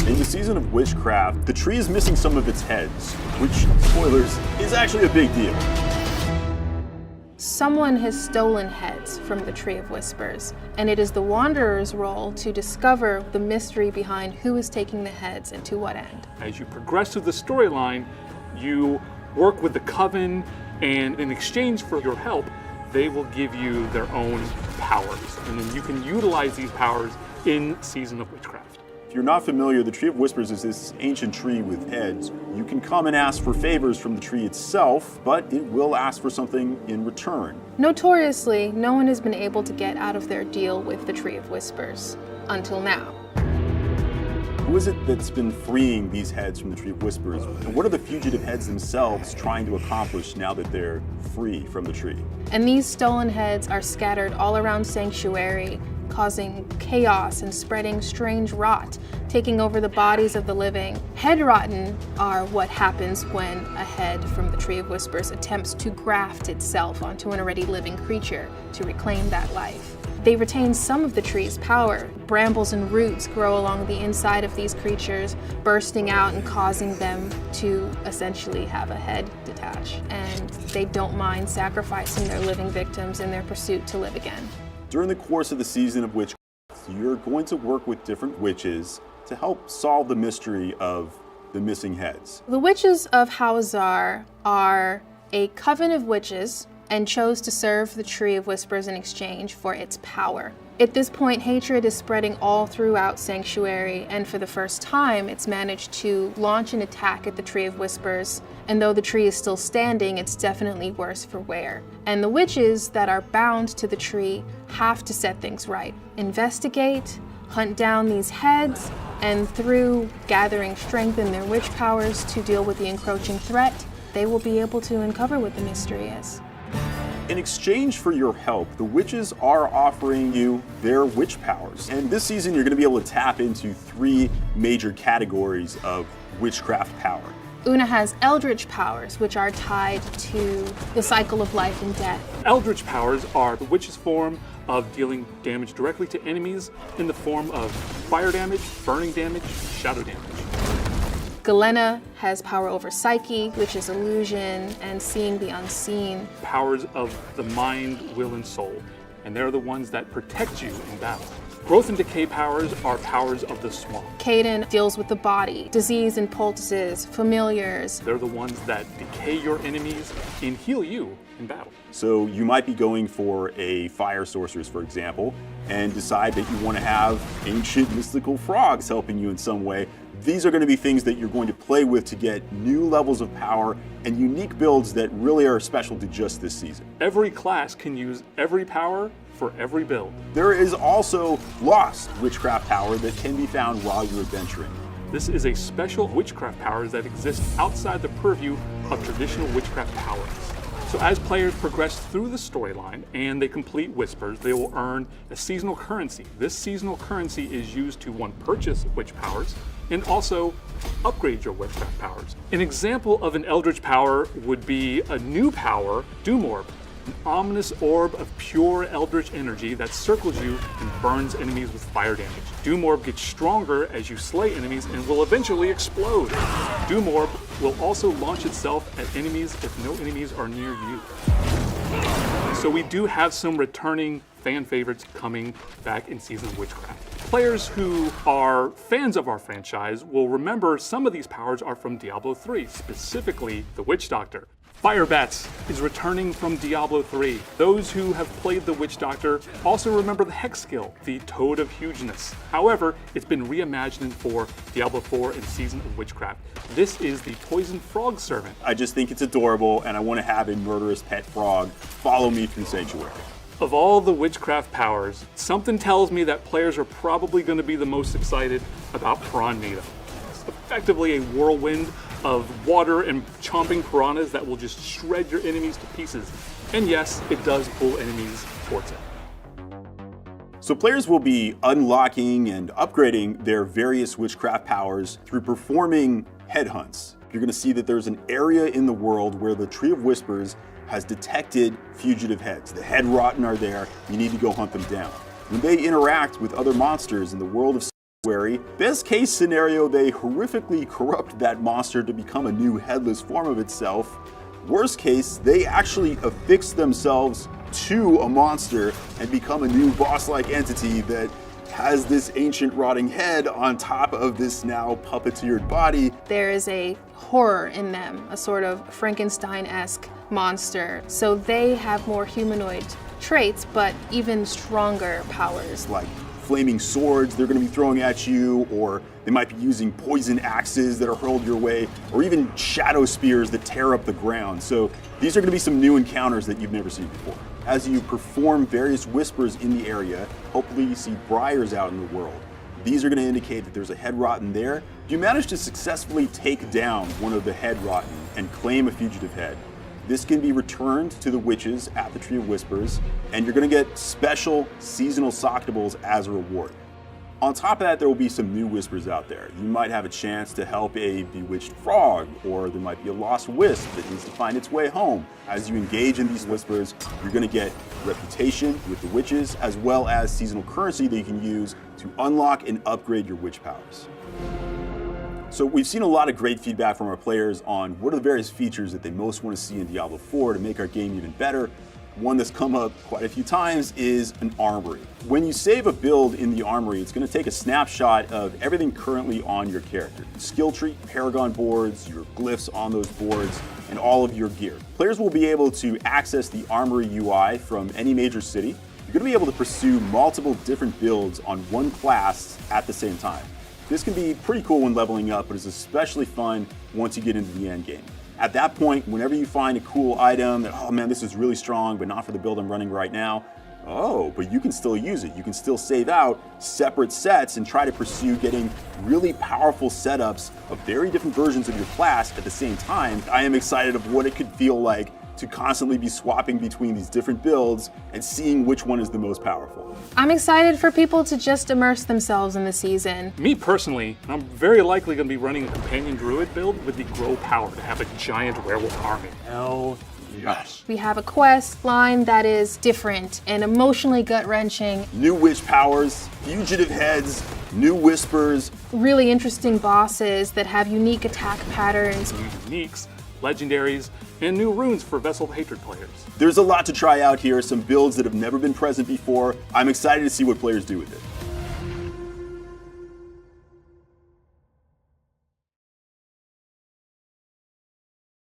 In the season of Witchcraft, the tree is missing some of its heads, which, spoilers, is actually a big deal. Someone has stolen heads from the Tree of Whispers, and it is the Wanderer's role to discover the mystery behind who is taking the heads and to what end. As you progress through the storyline, you work with the Coven, and in exchange for your help, they will give you their own powers, and then you can utilize these powers in Season of Witchcraft. If you're not familiar, the Tree of Whispers is this ancient tree with heads. You can come and ask for favors from the tree itself, but it will ask for something in return. Notoriously, no one has been able to get out of their deal with the Tree of Whispers, until now. Who is it that's been freeing these heads from the Tree of Whispers? And what are the fugitive heads themselves trying to accomplish now that they're free from the tree? And these stolen heads are scattered all around Sanctuary, causing chaos and spreading strange rot, taking over the bodies of the living. Head rotten are what happens when a head from the Tree of Whispers attempts to graft itself onto an already living creature to reclaim that life. They retain some of the tree's power. Brambles and roots grow along the inside of these creatures, bursting out and causing them to essentially have a head detach. And they don't mind sacrificing their living victims in their pursuit to live again. During the course of the season of Witchcraft, you're going to work with different witches to help solve the mystery of the missing heads. The witches of Hawazar are a coven of witches and chose to serve the Tree of Whispers in exchange for its power. At this point, hatred is spreading all throughout Sanctuary, and for the first time, it's managed to launch an attack at the Tree of Whispers, and though the tree is still standing, it's definitely worse for wear. And the witches that are bound to the tree have to set things right. Investigate, hunt down these heads, and through gathering strength in their witch powers to deal with the encroaching threat, they will be able to uncover what the mystery is. In exchange for your help, the witches are offering you their witch powers. And this season, you're going to be able to tap into 3 major categories of witchcraft power. Una has eldritch powers, which are tied to the cycle of life and death. Eldritch powers are the witch's form of dealing damage directly to enemies in the form of fire damage, burning damage, shadow damage. Galena has power over psyche, which is illusion and seeing the unseen. Powers of the mind, will, and soul, and they're the ones that protect you in battle. Growth and decay powers are powers of the swamp. Caden deals with the body, disease and poultices, familiars. They're the ones that decay your enemies and heal you in battle. So you might be going for a fire sorceress, for example, and decide that you want to have ancient mystical frogs helping you in some way. These are going to be things that you're going to play with to get new levels of power and unique builds that really are special to just this season. Every class can use every power for every build. There is also lost witchcraft power that can be found while you're adventuring. This is a special witchcraft powers that exist outside the purview of traditional witchcraft powers. So as players progress through the storyline and they complete Whispers, they will earn a seasonal currency. This seasonal currency is used to, 1, purchase witch powers, and also upgrade your witchcraft powers. An example of an eldritch power would be a new power, Doom Orb, an ominous orb of pure eldritch energy that circles you and burns enemies with fire damage. Doom Orb gets stronger as you slay enemies and will eventually explode. Doom Orb will also launch itself at enemies if no enemies are near you. So we do have some returning fan favorites coming back in Season of Witchcraft. Players who are fans of our franchise will remember some of these powers are from Diablo 3, specifically the Witch Doctor. Fire Bats is returning from Diablo 3. Those who have played the Witch Doctor also remember the Hex skill, the Toad of Hugeness. However, it's been reimagined for Diablo 4 and Season of Witchcraft. This is the Poison Frog Servant. I just think it's adorable, and I want to have a murderous pet frog follow me through Sanctuary. Of all the witchcraft powers, something tells me that players are probably going to be the most excited about Piranha. It's effectively a whirlwind of water and chomping piranhas that will just shred your enemies to pieces. And yes, it does pull enemies towards it. So players will be unlocking and upgrading their various witchcraft powers through performing headhunts. You're going to see that there's an area in the world where the Tree of Whispers has detected fugitive heads. The head rotten are there. You need to go hunt them down. When they interact with other monsters in the world of Best case scenario, they horrifically corrupt that monster to become a new headless form of itself. Worst case, they actually affix themselves to a monster and become a new boss-like entity that has this ancient rotting head on top of this now puppeteered body. There is a horror in them, a sort of Frankenstein-esque monster. So they have more humanoid traits, but even stronger powers. Like flaming swords they're going to be throwing at you, or they might be using poison axes that are hurled your way, or even shadow spears that tear up the ground. So these are going to be some new encounters that you've never seen before. As you perform various whispers in the area, hopefully you see briars out in the world. These are going to indicate that there's a head rotten there. If you manage to successfully take down one of the head rotten and claim a fugitive head, this can be returned to the witches at the Tree of Whispers, and you're going to get special seasonal Soctables as a reward. On top of that, there will be some new whispers out there. You might have a chance to help a bewitched frog, or there might be a lost wisp that needs to find its way home. As you engage in these whispers, you're going to get reputation with the witches, as well as seasonal currency that you can use to unlock and upgrade your witch powers. So we've seen a lot of great feedback from our players on what are the various features that they most want to see in Diablo 4 to make our game even better. One that's come up quite a few times is an armory. When you save a build in the armory, it's going to take a snapshot of everything currently on your character. Skill tree, paragon boards, your glyphs on those boards, and all of your gear. Players will be able to access the armory UI from any major city. You're going to be able to pursue multiple different builds on one class at the same time. This can be pretty cool when leveling up, but it's especially fun once you get into the end game. At that point, whenever you find a cool item that, oh man, this is really strong, but not for the build I'm running right now, oh, but you can still use it. You can still save out separate sets and try to pursue getting really powerful setups of very different versions of your class at the same time. I am excited of what it could feel like to constantly be swapping between these different builds and seeing which one is the most powerful. I'm excited for people to just immerse themselves in the season. Me personally, I'm very likely going to be running a companion druid build with the grow power to have a giant werewolf army. Hell yes. We have a quest line that is different and emotionally gut-wrenching. New witch powers, fugitive heads, new whispers. Really interesting bosses that have unique attack patterns. Uniques, legendaries, and new runes for Vessel of Hatred players. There's a lot to try out here, some builds that have never been present before. I'm excited to see what players do with it.